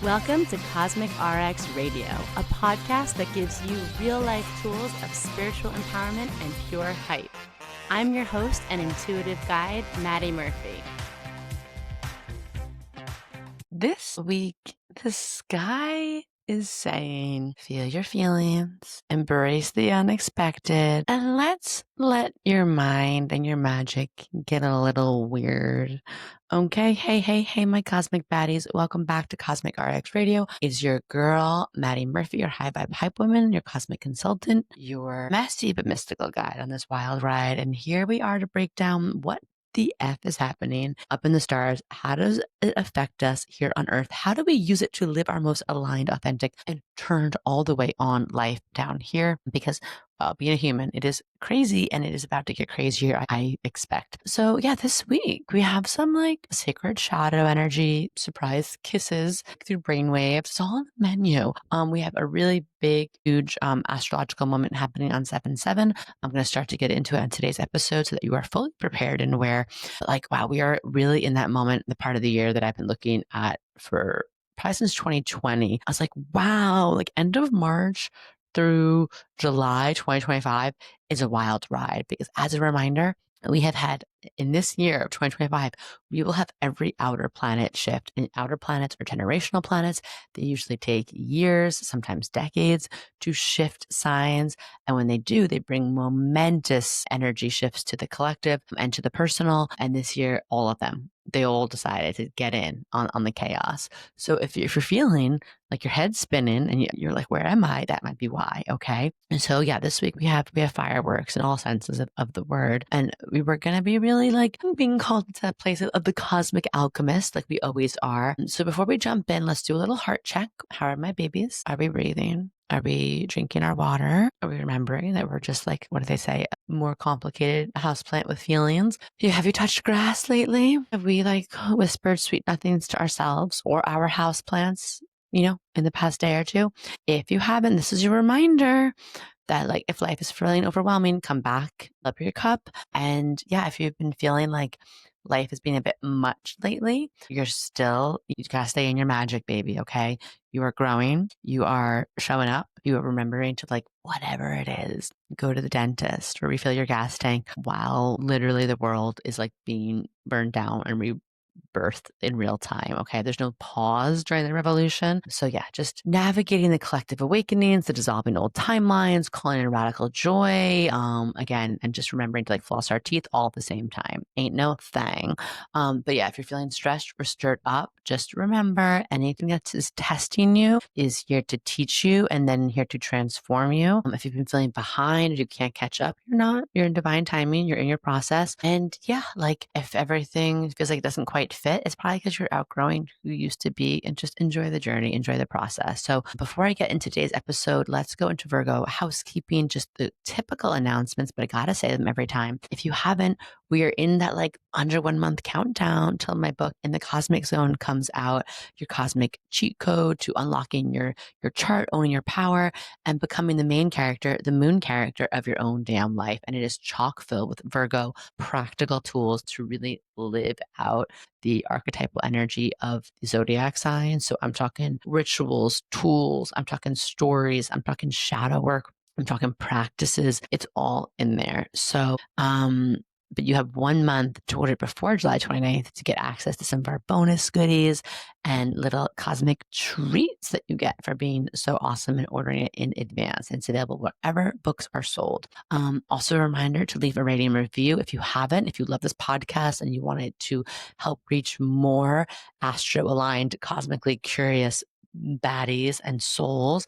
Welcome to CosmicRx Radio, a podcast that gives you real-life tools of spiritual empowerment and pure hype. I'm your host and intuitive guide, Madi Murphy. This week, the sky is saying, feel your feelings, embrace the unexpected, and let's let your mind and your magic get a little weird. Okay, hey, my cosmic baddies. Welcome back to Cosmic RX Radio. It's your girl, Madi Murphy, your high vibe hype woman, your cosmic consultant, your messy but mystical guide on this wild ride. And here we are to break down what the F is happening up in the stars. How does it affect us here on Earth? How do we use it to live our most aligned, authentic, and turned all the way on life down here? Because being a human, it is crazy and it is about to get crazier, I expect. So yeah, this week we have some like sacred shadow energy, surprise kisses through brainwaves. It's all on the menu. We have a really big, huge astrological moment happening on 7/7. I'm going to start to get into it in today's episode so that you are fully prepared and aware. Like, wow, we are really in that moment, the part of the year that I've been looking at for probably since 2020. I was like, wow, like end of March through July 2025 is a wild ride, because as a reminder, we have had in this year of 2025, we will have every outer planet shift. And outer planets are generational planets. They usually take years, sometimes decades to shift signs. And when they do, they bring momentous energy shifts to the collective and to the personal. And this year, all of them, they all decided to get in on the chaos. So if you're feeling like your head's spinning and you're like, where am I? That might be why. Okay. And so yeah, this week we have fireworks in all senses of the word. And we were going to be really like being called to that place of the cosmic alchemist, like we always are. So before we jump in, let's do a little heart check. How are my babies? Are we breathing? Are we drinking our water? Are we remembering that we're just like, what do they say? A more complicated houseplant with feelings. Have you touched grass lately? Have we like whispered sweet nothings to ourselves or our houseplants, in the past day or two? If you haven't, this is your reminder that like if life is feeling overwhelming, come back, fill up your cup. And yeah, if you've been feeling like life has been a bit much lately, you gotta stay in your magic, baby. Okay. You are growing. You are showing up. You are remembering to like whatever it is, go to the dentist or refill your gas tank while literally the world is like being burned down and rebirthed in real time. Okay. There's no pause during the revolution. So yeah, just navigating the collective awakenings, the dissolving old timelines, calling in radical joy. Again, and just remembering to like floss our teeth all at the same time. Ain't no thing. But yeah, if you're feeling stressed or stirred up, just remember anything that is testing you is here to teach you and then here to transform you. If you've been feeling behind or you can't catch up, you're not. You're in divine timing. You're in your process. And yeah, like if everything feels like it doesn't quite fit, it's probably because you're outgrowing who you used to be, and just enjoy the journey, enjoy the process. So before I get into today's episode, let's go into Virgo housekeeping, just the typical announcements, but I gotta say them every time. If you haven't, we are in that like under 1 month countdown till my book In the Cosmic Zone comes out, your cosmic cheat code to unlocking your chart, owning your power, and becoming the main character, the moon character of your own damn life. And it is chock filled with Virgo practical tools to really live out the archetypal energy of the zodiac signs. So I'm talking rituals, tools, I'm talking stories, I'm talking shadow work, I'm talking practices. It's all in there. So, but you have 1 month to order before July 29th to get access to some of our bonus goodies and little cosmic treats that you get for being so awesome and ordering it in advance. It's available wherever books are sold. Also a reminder to leave a rating and review if you haven't. If you love this podcast and you want it to help reach more astro-aligned, cosmically curious baddies and souls,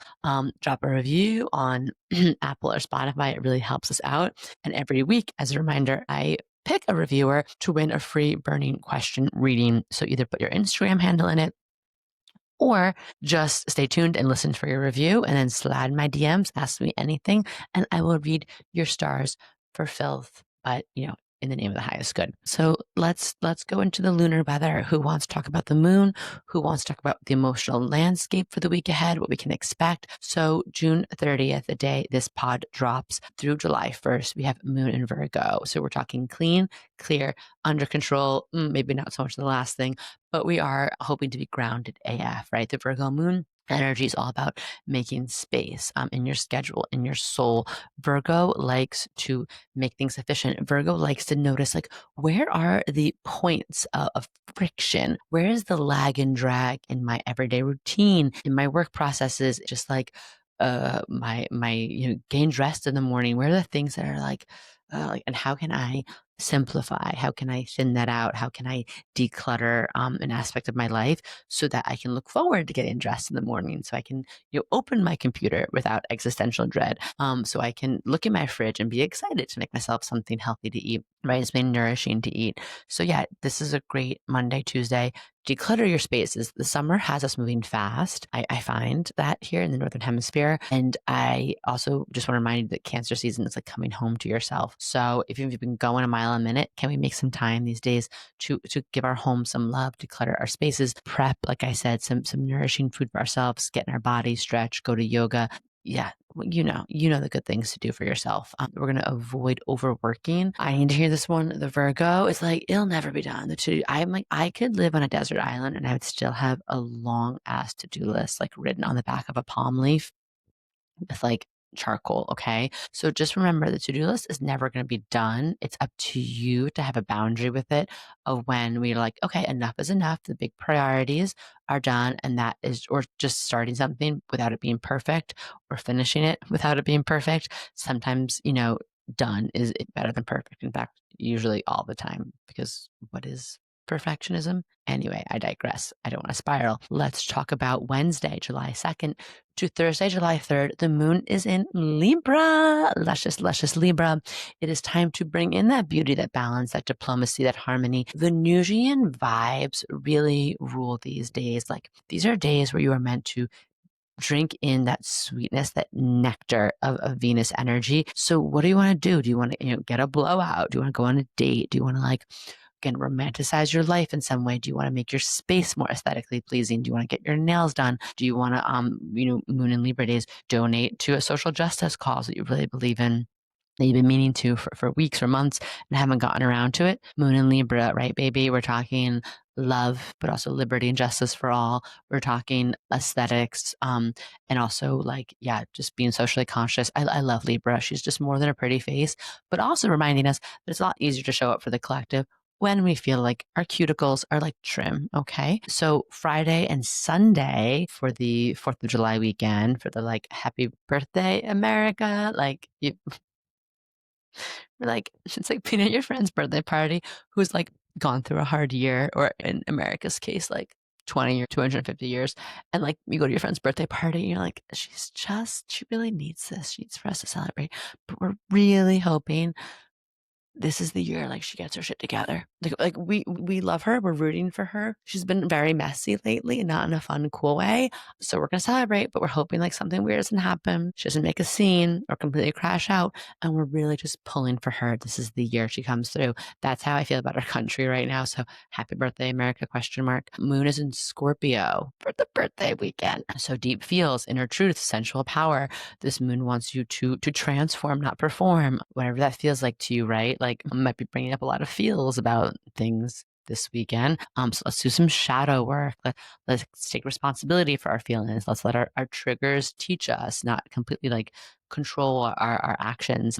drop a review on Apple or Spotify. It really helps us out. And every week, as a reminder, I pick a reviewer to win a free burning question reading. So either put your Instagram handle in it or just stay tuned and listen for your review, and then slide my DMs, ask me anything, and I will read your stars for filth. But, in the name of the highest good. So let's go into the lunar weather. Who wants to talk about the moon? Who wants to talk about the emotional landscape for the week ahead, what we can expect? So June 30th, the day this pod drops, through July 1st, we have moon in Virgo. So we're talking clean, clear, under control, maybe not so much the last thing, but we are hoping to be grounded AF, right? The Virgo moon energy is all about making space in your schedule, in your soul. Virgo likes to make things efficient. Virgo likes to notice, like, where are the points of friction? Where is the lag and drag in my everyday routine, in my work processes? Just like my getting dressed in the morning. Where are the things that are like, and how can I simplify? How can I thin that out? How can I declutter an aspect of my life so that I can look forward to getting dressed in the morning? So I can open my computer without existential dread. So I can look in my fridge and be excited to make myself something healthy to eat. Right, it's been nourishing to eat. So yeah, this is a great Monday, Tuesday. Declutter your spaces. The summer has us moving fast. I find that here in the Northern Hemisphere. And I also just want to remind you that Cancer season is like coming home to yourself. So if you've been going a mile a minute, can we make some time these days to give our home some love, declutter our spaces, prep, like I said, some nourishing food for ourselves, get in our body, stretch, go to yoga. Yeah, you know the good things to do for yourself. We're going to avoid overworking. I need to hear this one. The Virgo is like, it'll never be done. I'm like, I could live on a desert island and I would still have a long ass to-do list, like written on the back of a palm leaf with like charcoal. Okay. So just remember the to-do list is never going to be done. It's up to you to have a boundary with it of when we're like, okay, enough is enough. The big priorities are done. And that is, or just starting something without it being perfect or finishing it without it being perfect. Sometimes, done is better than perfect. In fact, usually all the time, because what is perfectionism? Anyway, I digress. I don't want to spiral. Let's talk about Wednesday, July 2nd to Thursday, July 3rd. The moon is in Libra, luscious Libra. It is time to bring in that beauty, that balance, that diplomacy, that harmony. Venusian vibes really rule these days. Like, these are days where you are meant to drink in that sweetness, that nectar of Venus energy. So what do you want to do? Do you want to, get a blowout? Do you want to go on a date? Do you want to again, romanticize your life in some way? Do you want to make your space more aesthetically pleasing? Do you want to get your nails done? Do you want to, Moon and Libra days, donate to a social justice cause that you really believe in, that you've been meaning to for weeks or months and haven't gotten around to it? Moon and Libra, right, baby? We're talking love, but also liberty and justice for all. We're talking aesthetics, and also just being socially conscious. I love Libra. She's just more than a pretty face, but also reminding us that it's a lot easier to show up for the collective when we feel like our cuticles are like trim. Okay. So Friday and Sunday for the 4th of July weekend, for the happy birthday, America, it's like being at your friend's birthday party who's gone through a hard year, or in America's case, 20 or 250 years. And you go to your friend's birthday party and you're like, she really needs this. She needs for us to celebrate. But we're really hoping this is the year she gets her shit together. We love her. We're rooting for her. She's been very messy lately, not in a fun, cool way. So we're gonna celebrate, but we're hoping something weird doesn't happen. She doesn't make a scene or completely crash out. And we're really just pulling for her. This is the year she comes through. That's how I feel about our country right now. So happy birthday, America, ? Moon is in Scorpio for the birthday weekend. So deep feels, inner truth, sensual power. This moon wants you to transform, not perform, whatever that feels like to you, right? Might be bringing up a lot of feels about things this weekend. So let's do some shadow work. Let's take responsibility for our feelings. Let's let our triggers teach us, not completely control our actions.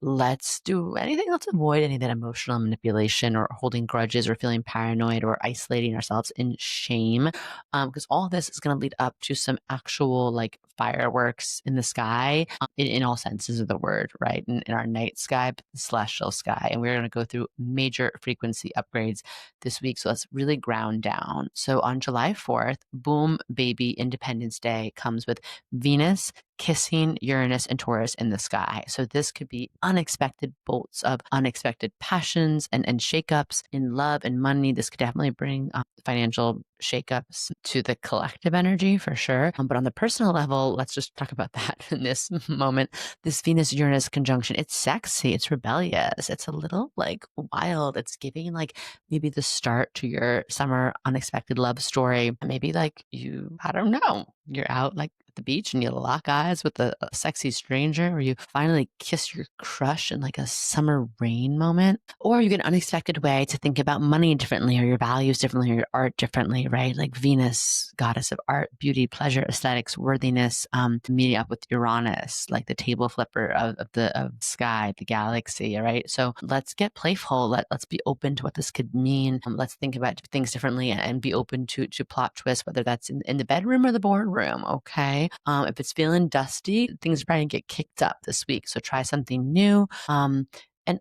Let's do anything. Let's avoid any of that emotional manipulation or holding grudges or feeling paranoid or isolating ourselves in shame. Because all of this is going to lead up to some actual fireworks in the sky, in all senses of the word, right? In our night sky, celestial sky. And we're going to go through major frequency upgrades this week. So let's really ground down. So on July 4th, boom, baby, Independence Day comes with Venus kissing Uranus and Taurus in the sky. So this could be unexpected bolts of unexpected passions and shakeups in love and money. This could definitely bring financial shakeups to the collective energy for sure. But on the personal level, let's just talk about that in this moment. This Venus-Uranus conjunction, it's sexy, it's rebellious, it's a little like wild. It's giving like maybe the start to your summer unexpected love story. Maybe like I don't know, you're out like at the beach and you lock eyes with a sexy stranger, or you finally kiss your crush in like a summer rain moment, or you get an unexpected way to think about money differently, or your values differently, or your art differently, right? Like Venus, goddess of art, beauty, pleasure, aesthetics, worthiness, meeting up with Uranus, like the table flipper of the sky, the galaxy, right? So let's get playful. Let's be open to what this could mean. Let's think about things differently and be open to plot twists, whether that's in the bedroom or the boardroom, okay? If it's feeling dusty, things are probably gonna get kicked up this week. So try something new. And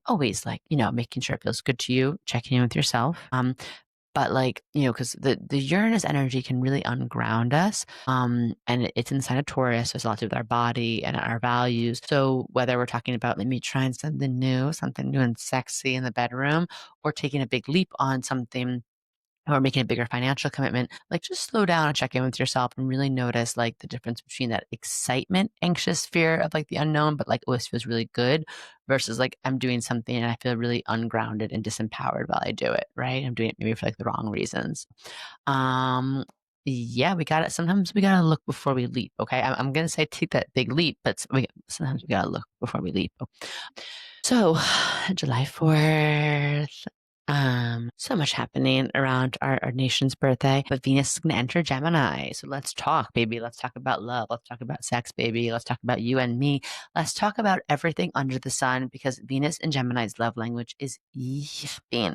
always like, making sure it feels good to you, checking in with yourself. But like, because the Uranus energy can really unground us. And it's in the sign of Taurus. So it's a lot to do with our body and our values. So whether we're talking about maybe trying something new and sexy in the bedroom, or taking a big leap on something, or making a bigger financial commitment, like just slow down and check in with yourself and really notice like the difference between that excitement, anxious fear of like the unknown, but like, oh, this feels really good, versus like I'm doing something and I feel really ungrounded and disempowered while I do it, right? I'm doing it maybe for like the wrong reasons. Yeah, sometimes we gotta look before we leap. Okay. I'm going to say take that big leap, but sometimes we gotta look before we leap. So July 4th, so much happening around our nation's birthday, but Venus is going to enter Gemini. So let's talk, baby. Let's talk about love. Let's talk about sex, baby. Let's talk about you and me. Let's talk about everything under the sun, because Venus in Gemini's love language is yapping.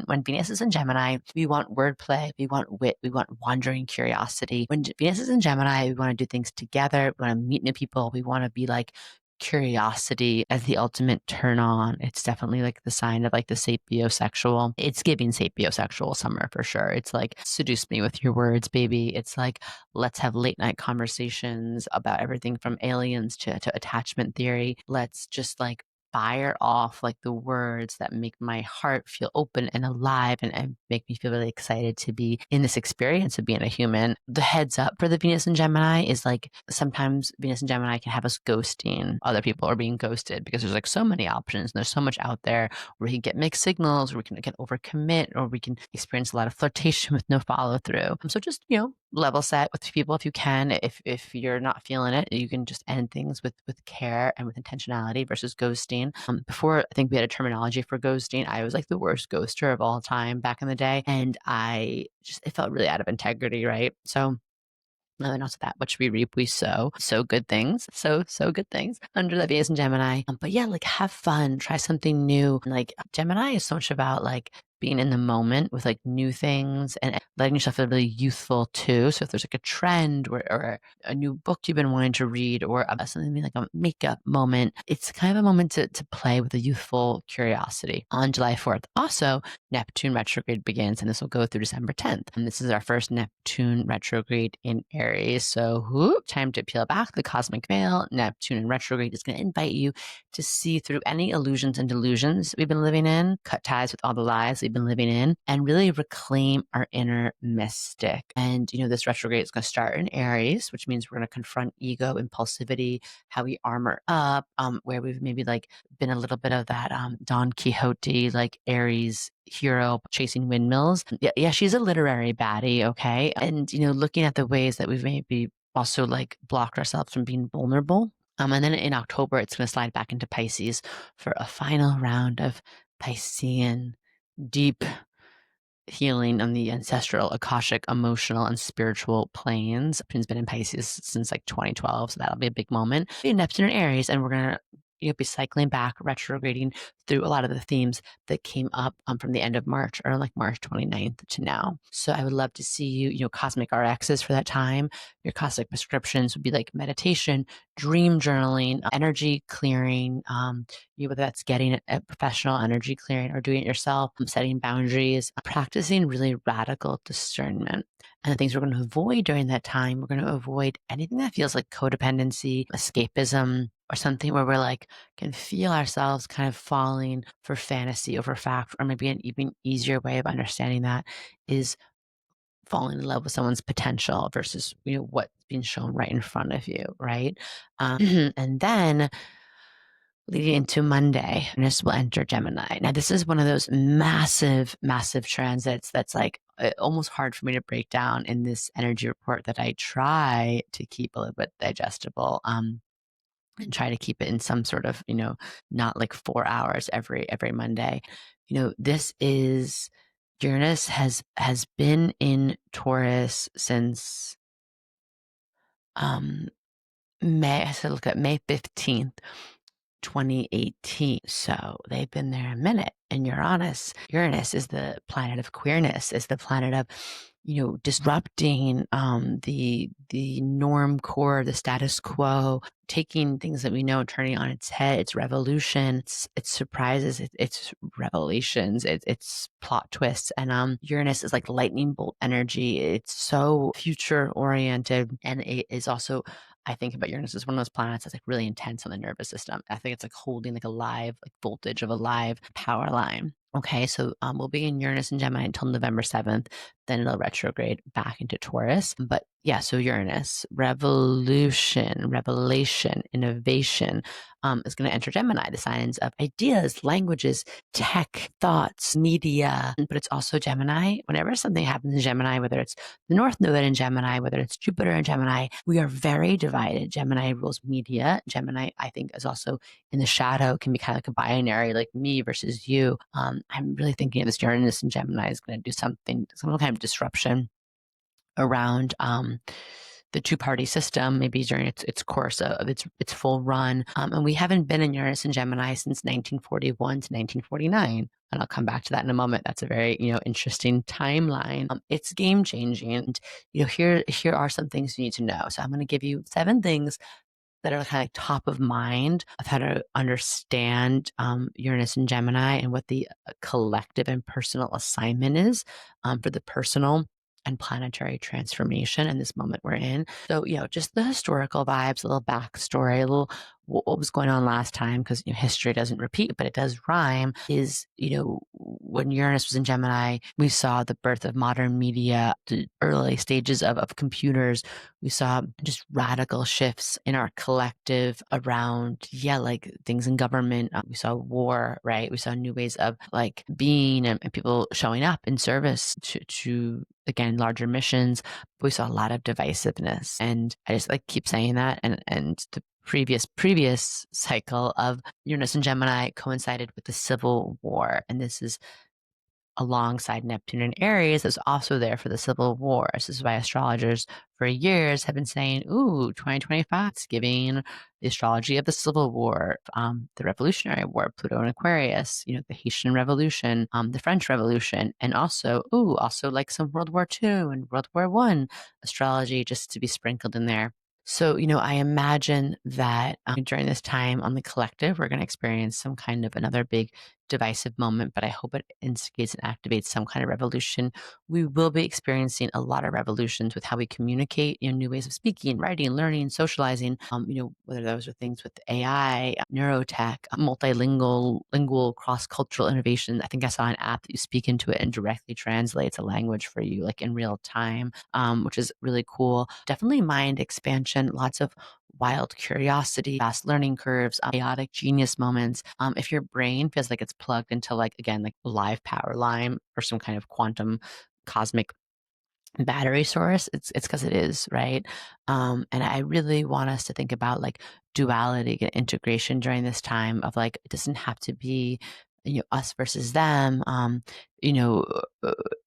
When Venus is in Gemini, we want wordplay, we want wit, we want wandering curiosity. When Venus is in Gemini, we want to do things together. We want to meet new people. We want to be like curiosity as the ultimate turn on. It's definitely like the sign of like the sapiosexual. It's giving sapiosexual summer for sure. It's like seduce me with your words, baby. It's like let's have late night conversations about everything from aliens to attachment theory. Let's just like fire off like the words that make my heart feel open and alive and make me feel really excited to be in this experience of being a human. The heads up for the Venus in Gemini is like sometimes Venus in Gemini can have us ghosting other people or being ghosted, because there's like so many options and there's so much out there where we can get mixed signals, or we can get overcommit, or we can experience a lot of flirtation with no follow through. So just, level set with people if you can. If you're not feeling it, you can just end things with care and with intentionality versus ghosting. Before, I think we had a terminology for ghosting. I was like the worst ghoster of all time back in the day, and it felt really out of integrity, right? So and also that which we reap, we sow. So good things. So good things under that Venus and Gemini. But yeah, like have fun, try something new. Like Gemini is so much about like being in the moment with like new things and letting yourself feel really youthful too. So if there's like a trend or a new book you've been wanting to read, or something like a makeup moment, it's kind of a moment to play with a youthful curiosity. On July 4th, also Neptune retrograde begins, and this will go through December 10th. And this is our first Neptune retrograde in Aries. So time to peel back the cosmic veil. Neptune in retrograde is going to invite you to see through any illusions and delusions we've been living in, cut ties with all the lies we've been living in, and really reclaim our inner mystic. And, this retrograde is going to start in Aries, which means we're going to confront ego, impulsivity, how we armor up, where we've maybe like been a little bit of that Don Quixote, like Aries hero chasing windmills. Yeah, she's a literary baddie, okay? And, looking at the ways that we've maybe also like blocked ourselves from being vulnerable. And then in October, it's going to slide back into Pisces for a final round of Piscean deep healing on the ancestral, akashic, emotional, and spiritual planes. Neptune's been in Pisces since like 2012, so that'll be a big moment. Neptune in Aries, and we're going to be cycling back, retrograding through a lot of the themes that came up from the end of March, or like March 29th to now. So I would love to see you, Cosmic RXs for that time. Your cosmic prescriptions would be like meditation, dream journaling, energy clearing, whether that's getting a professional energy clearing or doing it yourself, setting boundaries, practicing really radical discernment. And the things we're going to avoid during that time, we're going to avoid anything that feels like codependency, escapism, or something where we're like, can feel ourselves kind of falling for fantasy over fact. Or maybe an even easier way of understanding that is falling in love with someone's potential versus, what's being shown right in front of you, right? And then leading into Monday, Uranus will enter Gemini. Now, this is one of those massive, massive transits that's like almost hard for me to break down in this energy report that I try to keep a little bit digestible. And try to keep it in some sort of, not like 4 hours every Monday. This is Uranus has been in Taurus since May. I said look at May 15th. 2018. So they've been there a minute. And Uranus is the planet of queerness, is the planet of, disrupting the norm core, the status quo, taking things that we know, turning on its head. It's revolution, it's surprises, it's revelations, it's plot twists. And Uranus is like lightning bolt energy. It's so future oriented, and it is also, I think about Uranus as one of those planets that's like really intense on the nervous system. I think it's like holding like a live, like voltage of a live power line. Okay, so we'll be in Uranus and Gemini until November 7th. Then it'll retrograde back into Taurus. But yeah, so Uranus, revolution, revelation, innovation, is going to enter Gemini, the signs of ideas, languages, tech, thoughts, media. But it's also Gemini. Whenever something happens in Gemini, whether it's the North Node in Gemini, whether it's Jupiter in Gemini, we are very divided. Gemini rules media. Gemini, I think, is also in the shadow, can be kind of like a binary, like me versus you. I'm really thinking of this Uranus and Gemini is going to do some kind of disruption around the two-party system, maybe during its course of its full run. And we haven't been in Uranus and Gemini since 1941 to 1949. And I'll come back to that in a moment. That's a very, interesting timeline. It's game changing. And, here are some things you need to know. So I'm going to give you 7 things that are kind of like top of mind of how to understand Uranus and Gemini and what the collective and personal assignment is for the personal and planetary transformation in this moment we're in. So, just the historical vibes, a little backstory, a little what was going on last time, because history doesn't repeat, but it does rhyme, is, when Uranus was in Gemini, we saw the birth of modern media, the early stages of computers. We saw just radical shifts in our collective around, like things in government. We saw war, right? We saw new ways of like being and people showing up in service to again, larger missions. But we saw a lot of divisiveness. And I just like keep saying that. And the previous cycle of Uranus and Gemini coincided with the Civil War. And this is alongside Neptune and Aries is also there for the Civil War. This is why astrologers for years have been saying, 2025 is giving the astrology of the Civil War, the Revolutionary War, Pluto and Aquarius, the Haitian Revolution, the French Revolution, and also like some World War II and World War I astrology just to be sprinkled in there. So, I imagine that during this time on the collective, we're going to experience some kind of another big divisive moment, but I hope it instigates and activates some kind of revolution. We will be experiencing a lot of revolutions with how we communicate, new ways of speaking, writing, learning, socializing, whether those are things with AI, neurotech, lingual, cross-cultural innovation. I think I saw an app that you speak into it and directly translates a language for you, like in real time, which is really cool. Definitely mind expansion, lots of wild curiosity, fast learning curves, chaotic genius moments. If your brain feels like it's plugged into like live power line or some kind of quantum cosmic battery source, it's because it is, right? And I really want us to think about like duality and integration during this time of like, it doesn't have to be us versus them.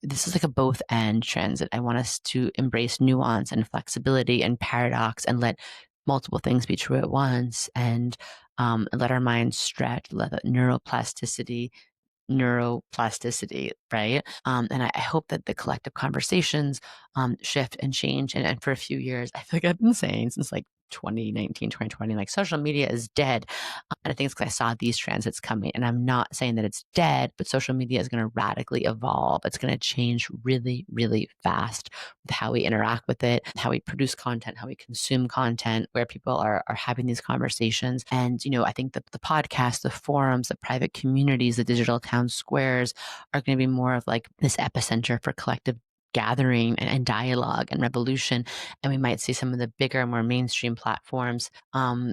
This is like a both end transit. I want us to embrace nuance and flexibility and paradox and let multiple things be true at once. And and let our minds stretch, let the neuroplasticity, right? And I hope that the collective conversations shift and change. And for a few years, I feel like I've been saying since like 2019, 2020, like social media is dead. And I think it's because I saw these transits coming. And I'm not saying that it's dead, but social media is going to radically evolve. It's going to change really, really fast with how we interact with it, how we produce content, how we consume content, where people are having these conversations. And, I think that the podcasts, the forums, the private communities, the digital town squares are going to be more of like this epicenter for collective gathering and dialogue and revolution. And we might see some of the bigger, more mainstream platforms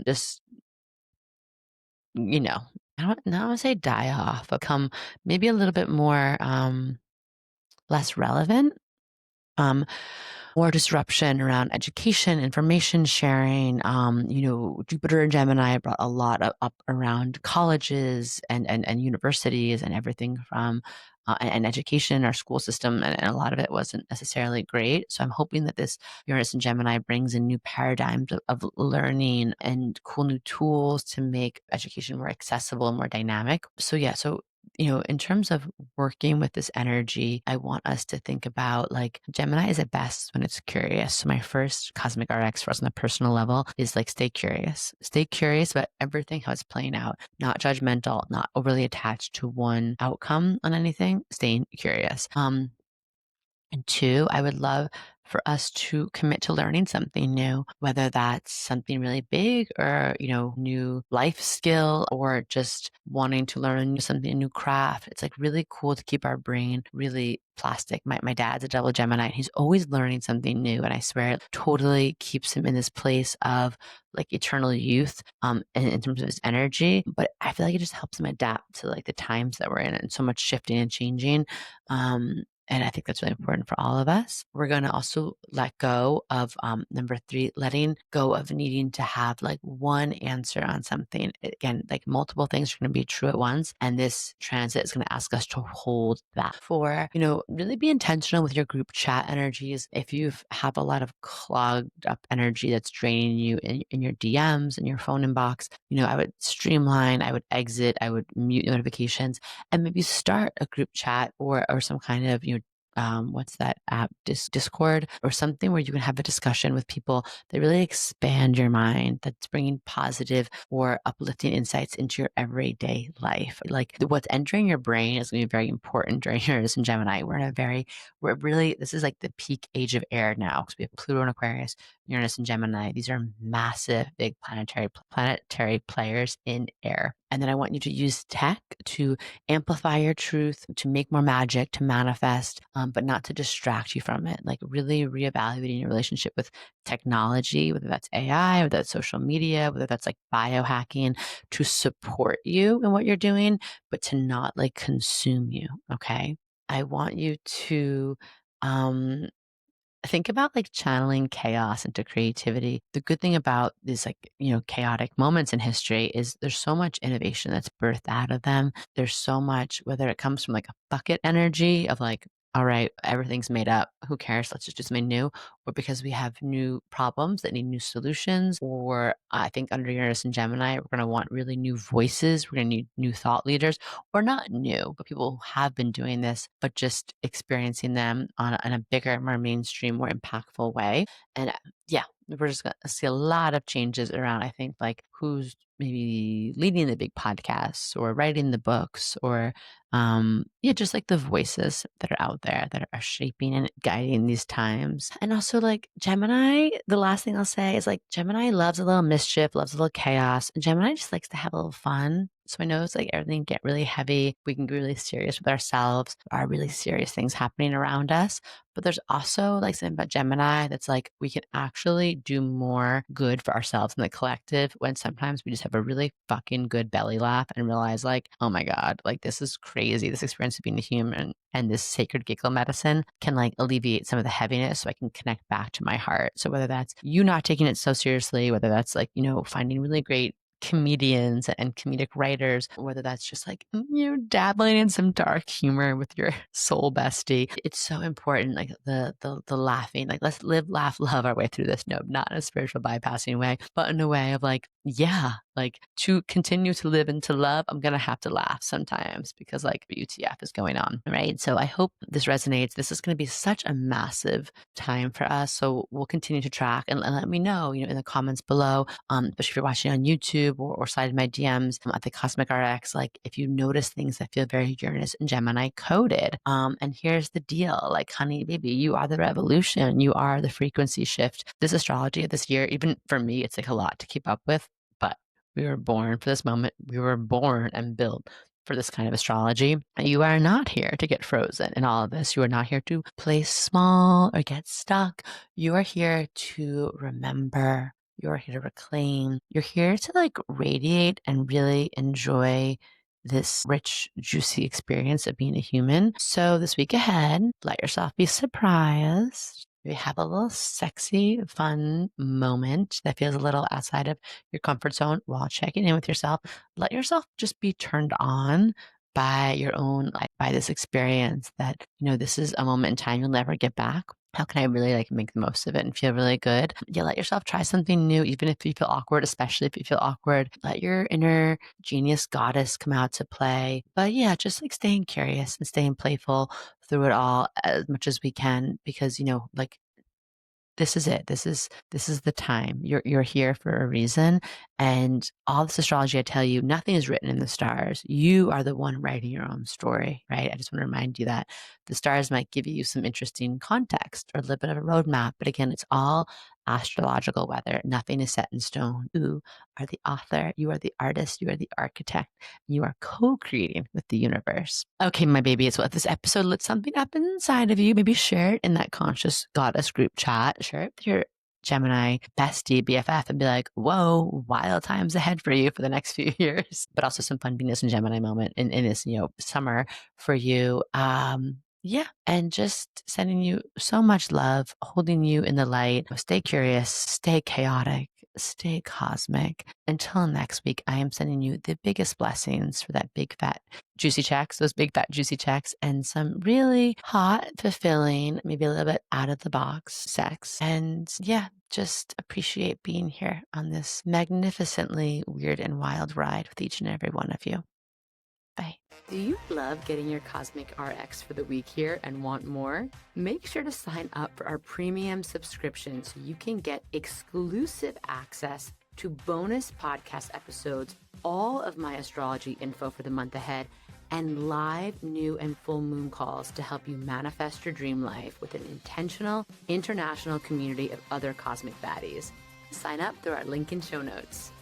just, I don't want to say die off, but become maybe a little bit more less relevant. More disruption around education, information sharing. Jupiter and Gemini brought a lot up around colleges and universities and everything from and education, our school system, and a lot of it wasn't necessarily great. So I'm hoping that this Uranus and Gemini brings in new paradigms of learning and cool new tools to make education more accessible and more dynamic. So yeah, in terms of working with this energy, I want us to think about like Gemini is at best when it's curious. So my first Cosmic RX for us on the personal level is like stay curious. Stay curious about everything, how it's playing out, not judgmental, not overly attached to one outcome on anything, staying curious. And two, I would love for us to commit to learning something new, whether that's something really big or, new life skill or just wanting to learn something, a new craft. It's like really cool to keep our brain really plastic. My dad's a double Gemini and he's always learning something new. And I swear it totally keeps him in this place of like eternal youth, in terms of his energy. But I feel like it just helps him adapt to like the times that we're in and so much shifting and changing. And I think that's really important for all of us. We're going to also let go of number 3, letting go of needing to have like one answer on something. Again, like multiple things are going to be true at once. And this transit is going to ask us to hold that. 4, really be intentional with your group chat energies. If you have a lot of clogged up energy that's draining you in your DMs and your phone inbox, I would streamline, I would exit, I would mute notifications, and maybe start a group chat or some kind of, what's that app, Discord or something where you can have a discussion with people that really expand your mind, that's bringing positive or uplifting insights into your everyday life. Like what's entering your brain is going to be very important during Uranus and Gemini. This is like the peak age of air now because we have Pluto and Aquarius, Uranus and Gemini. These are massive, big planetary players in air. And then I want you to use tech to amplify your truth, to make more magic, to manifest, but not to distract you from it. Like really reevaluating your relationship with technology, whether that's AI, whether that's social media, whether that's like biohacking, to support you in what you're doing, but to not like consume you. Okay. I want you to, think about like channeling chaos into creativity. The good thing about these like, chaotic moments in history is there's so much innovation that's birthed out of them. There's so much, whether it comes from like a bucket energy of like, all right, everything's made up. Who cares? Let's just do something new. Or because we have new problems that need new solutions. Or I think under Uranus and Gemini, we're going to want really new voices. We're going to need new thought leaders, or not new, but people who have been doing this, but just experiencing them on a bigger, more mainstream, more impactful way. And yeah, we're just going to see a lot of changes around, I think, like who's maybe leading the big podcasts or writing the books or, just like the voices that are out there that are shaping and guiding these times. And also like Gemini, the last thing I'll say is like Gemini loves a little mischief, loves a little chaos. And Gemini just likes to have a little fun. So I know it's like everything get really heavy. We can get really serious with ourselves. There are really serious things happening around us. But there's also like something about Gemini that's like we can actually do more good for ourselves and the collective when sometimes we just have a really fucking good belly laugh and realize like, oh my God, like this is crazy. This experience of being a human and this sacred giggle medicine can like alleviate some of the heaviness so I can connect back to my heart. So whether that's you not taking it so seriously, whether that's like, finding really great comedians and comedic writers, whether that's just like, dabbling in some dark humor with your soul bestie. It's so important, like the laughing, like let's live, laugh, love our way through this. No, not in a spiritual bypassing way, but in a way of like, yeah, Like, to continue to live and to love, I'm going to have to laugh sometimes because like WTF is going on, right? So I hope this resonates. This is going to be such a massive time for us. So we'll continue to track and let me know, in the comments below, especially if you're watching on YouTube or slide in my DMs at the Cosmic RX, like if you notice things that feel very Uranus and Gemini coded. And here's the deal, like, honey, baby, you are the revolution. You are the frequency shift. This astrology of this year, even for me, it's like a lot to keep up with, but we were born for this moment. We were born and built for this kind of astrology. You are not here to get frozen in all of this. You are not here to play small or get stuck. You are here to remember. You're here to reclaim. You're here to like radiate and really enjoy this rich, juicy experience of being a human. So this week ahead, let yourself be surprised. Maybe have a little sexy, fun moment that feels a little outside of your comfort zone while checking in with yourself. Let yourself just be turned on by your own, like, by this experience that, this is a moment in time you'll never get back. How can I really like make the most of it and feel really good? Yeah, let yourself try something new, even if you feel awkward, especially if you feel awkward. Let your inner genius goddess come out to play. But yeah, just like staying curious and staying playful through it all as much as we can, because, like, this is it. This is the time. You're here for a reason. And all this astrology, I tell you, nothing is written in the stars. You are the one writing your own story, right? I just want to remind you that the stars might give you some interesting context or a little bit of a roadmap. But again, it's all astrological weather. Nothing is set in stone. You are the author. You are the artist. You are the architect. You are co-creating with the universe. Okay, my babies. Well, if this episode lit something up inside of you, maybe share it in that conscious goddess group chat. Share it with your Gemini bestie, BFF, and be like, whoa, wild times ahead for you for the next few years. But also some fun Venus and Gemini moment in this, summer for you. Yeah. And just sending you so much love, holding you in the light. Stay curious, stay chaotic, stay cosmic. Until next week, I am sending you the biggest blessings for that big fat juicy checks, those big fat juicy checks, and some really hot, fulfilling, maybe a little bit out of the box sex. And yeah, just appreciate being here on this magnificently weird and wild ride with each and every one of you. Bye. Do you love getting your Cosmic RX for the week here and want more? Make sure to sign up for our premium subscription so you can get exclusive access to bonus podcast episodes, all of my astrology info for the month ahead, and live new and full moon calls to help you manifest your dream life with an intentional, international community of other cosmic baddies. Sign up through our link in show notes.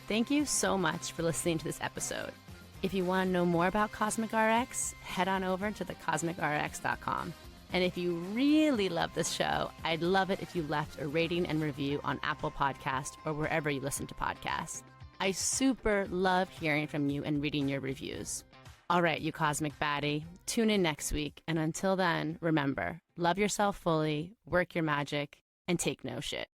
Thank you so much for listening to this episode. If you want to know more about Cosmic RX, head on over to thecosmicrx.com. And if you really love this show, I'd love it if you left a rating and review on Apple Podcast or wherever you listen to podcasts. I super love hearing from you and reading your reviews. All right, you cosmic baddie, tune in next week. And until then, remember, love yourself fully, work your magic, and take no shit.